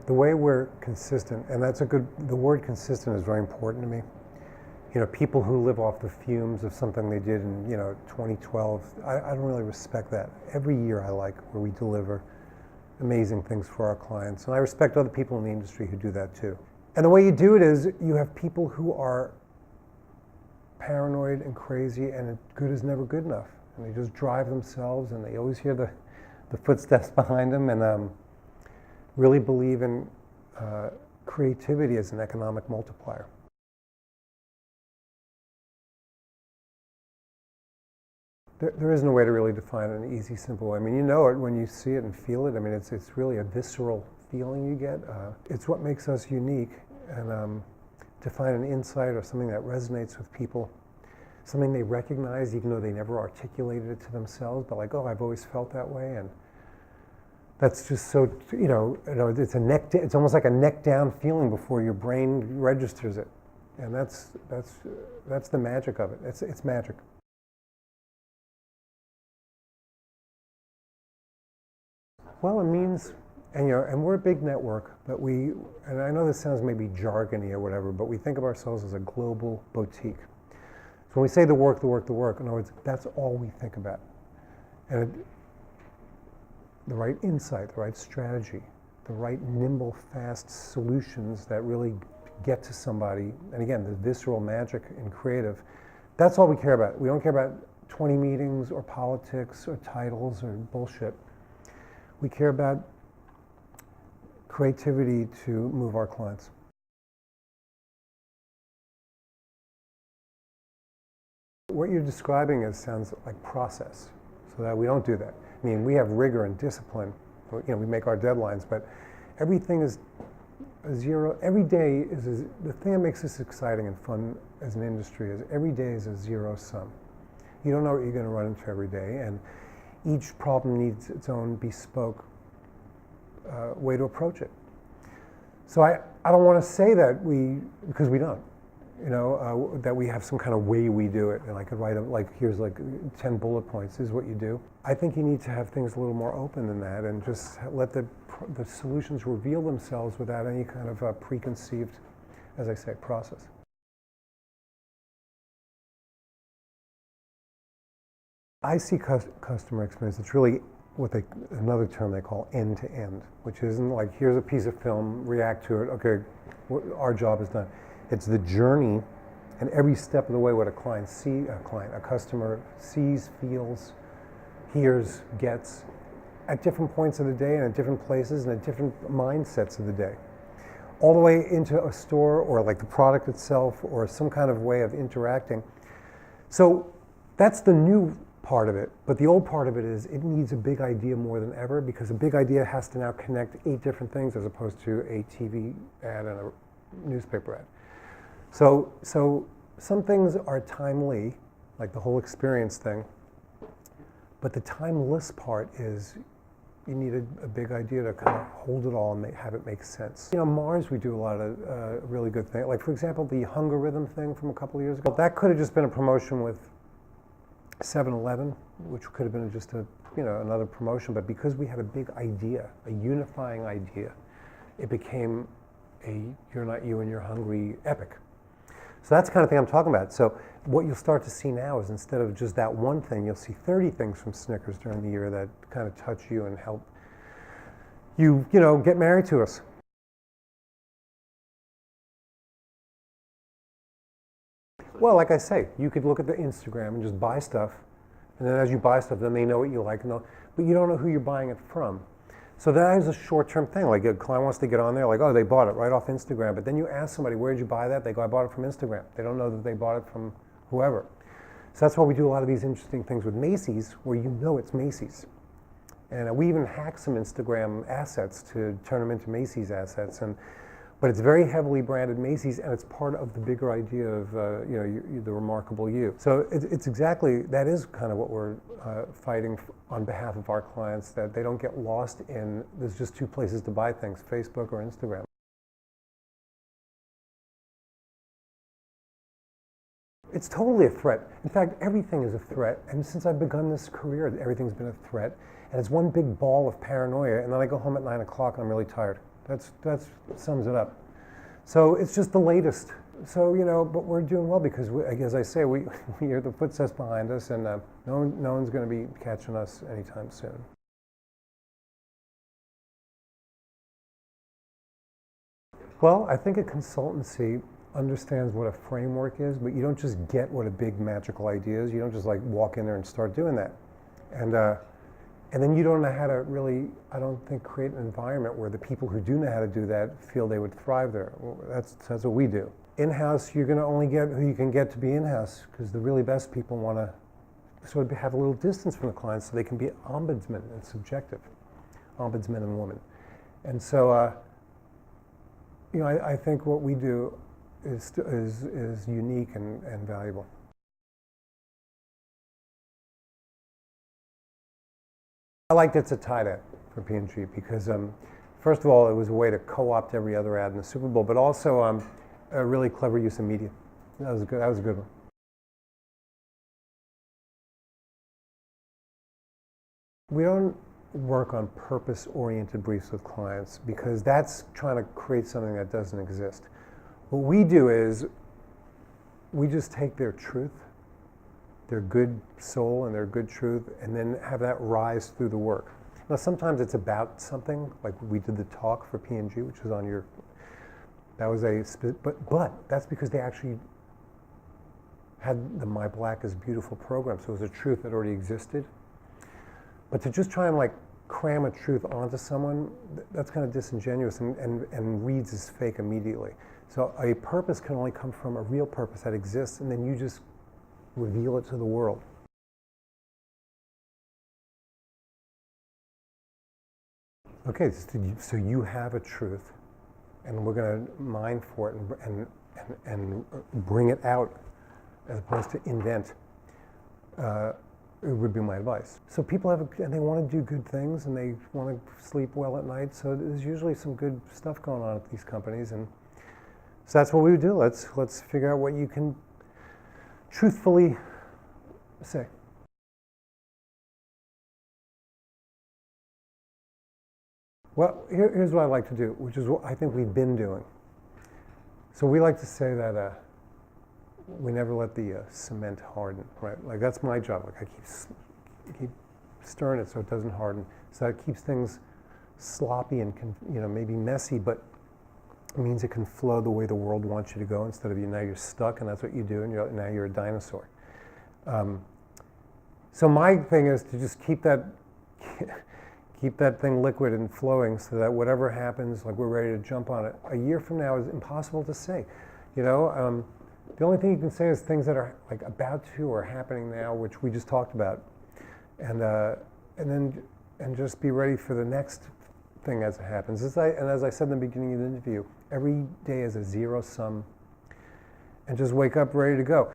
The way we're consistent, and the word consistent is very important to me. People who live off the fumes of something they did in, 2012, I don't really respect that. Every year I like where we deliver amazing things for our clients. And I respect other people in the industry who do that too. And the way you do it is you have people who are paranoid and crazy, and good is never good enough. And they just drive themselves, and they always hear the footsteps behind them, and really believe in creativity as an economic multiplier. There isn't a way to really define it in an easy, simple way. I mean, you know it when you see it and feel it. I mean, it's really a visceral feeling you get. It's what makes us unique, and to find an insight or something that resonates with people, something they recognize even though they never articulated it to themselves, but like, oh, I've always felt that way, and that's just so, it's almost like a neck down feeling before your brain registers it, and that's the magic of it. It's magic. Well, it means, and we're a big network, but and I know this sounds maybe jargony or whatever, but we think of ourselves as a global boutique. So when we say the work, in other words, that's all we think about. And the right insight, the right strategy, the right nimble, fast solutions that really get to somebody, and again, the visceral magic in creative, that's all we care about. We don't care about 20 meetings or politics or titles or bullshit. We care about creativity to move our clients. What you're describing sounds like process, so that we don't do that. I mean, we have rigor and discipline. We make our deadlines, but everything is a zero. Every day the thing that makes this exciting and fun as an industry is every day is a zero sum. You don't know what you're going to run into every day, and each problem needs its own bespoke way to approach it. So I don't want to say that because we don't, that we have some kind of way we do it, and I could write here's 10 bullet points, this is what you do. I think you need to have things a little more open than that, and just let the solutions reveal themselves without any kind of preconceived, as I say, process. I see customer experience, it's really another term they call end-to-end, which isn't like, here's a piece of film, react to it, okay, our job is done. It's the journey, and every step of the way what a customer sees, feels, hears, gets, at different points of the day and at different places and at different mindsets of the day. All the way into a store or like the product itself or some kind of way of interacting. So that's the new part of it, but the old part of it is it needs a big idea more than ever, because a big idea has to now connect 8 different things as opposed to a TV ad and a newspaper ad. So some things are timely, like the whole experience thing, but the timeless part is you need a big idea to kind of hold it all and have it make sense. Mars, we do a lot of really good things. Like, for example, the Hunger Rhythm thing from a couple of years ago. That could have just been a promotion with 7-Eleven, which could have been just another promotion, but because we had a big idea, a unifying idea, it became a You're Not You and You're Hungry epic. So that's the kind of thing I'm talking about. So what you'll start to see now is instead of just that one thing, you'll see 30 things from Snickers during the year that kind of touch you and help you, get married to us. Well, like I say, you could look at the Instagram and just buy stuff, and then as you buy stuff, then they know what you like, but you don't know who you're buying it from. So that is a short-term thing. Like a client wants to get on there, like, oh, they bought it right off Instagram, but then you ask somebody, where did you buy that? They go, I bought it from Instagram. They don't know that they bought it from whoever. So that's why we do a lot of these interesting things with Macy's, where it's Macy's. And we even hack some Instagram assets to turn them into Macy's assets. But it's very heavily branded Macy's, and it's part of the bigger idea of the remarkable you. So it's exactly, that is kind of what we're fighting on behalf of our clients, that they don't get lost in, there's just 2 places to buy things, Facebook or Instagram. It's totally a threat. In fact, everything is a threat. And since I've begun this career, everything's been a threat. And it's one big ball of paranoia, and then I go home at 9 o'clock and I'm really tired. That sums it up. So it's just the latest. So, but we're doing well because, as I say, we hear the footsteps behind us, and no one's going to be catching us anytime soon. Well, I think a consultancy understands what a framework is, but you don't just get what a big magical idea is. You don't just like walk in there and start doing that. And then you don't know how to really, I don't think, create an environment where the people who do know how to do that feel they would thrive there. Well, that's what we do. In-house, you're going to only get who you can get to be in-house, because the really best people want to sort of have a little distance from the clients so they can be ombudsmen. It's subjective, ombudsmen and women. And so, I think what we do is unique and valuable. I liked It's a Tight End for P&G because, first of all, it was a way to co-opt every other ad in the Super Bowl, but also a really clever use of media. That was a good one. We don't work on purpose-oriented briefs with clients because that's trying to create something that doesn't exist. What we do is we just take their truth, their good soul and their good truth, and then have that rise through the work. Now, sometimes it's about something, like we did the talk for P&G, which was on your, that was but that's because they actually had the My Black is Beautiful program, so it was a truth that already existed. But to just try and like cram a truth onto someone, that's kind of disingenuous and reads as fake immediately. So a purpose can only come from a real purpose that exists, and then you just reveal it to the world. Okay, so you have a truth, and we're going to mine for it and bring it out as opposed to invent. It would be my advice. So people and they want to do good things, and they want to sleep well at night. So there's usually some good stuff going on at these companies, and so that's what we would do. Let's figure out what you can truthfully say. Well, here's what I like to do, which is what I think we've been doing. So we like to say that we never let the cement harden, right? Like that's my job. Like I keep stirring it so it doesn't harden. So that keeps things sloppy and maybe messy, but it means it can flow the way the world wants you to go instead of now you're stuck, and that's what you do, and now you're a dinosaur. So my thing is to just keep that thing liquid and flowing so that whatever happens, like we're ready to jump on it. A year from now is impossible to say. The only thing you can say is things that are like about to or happening now, which we just talked about, and just be ready for the next thing as it happens. As I said in the beginning of the interview, every day is a zero sum, and just wake up ready to go.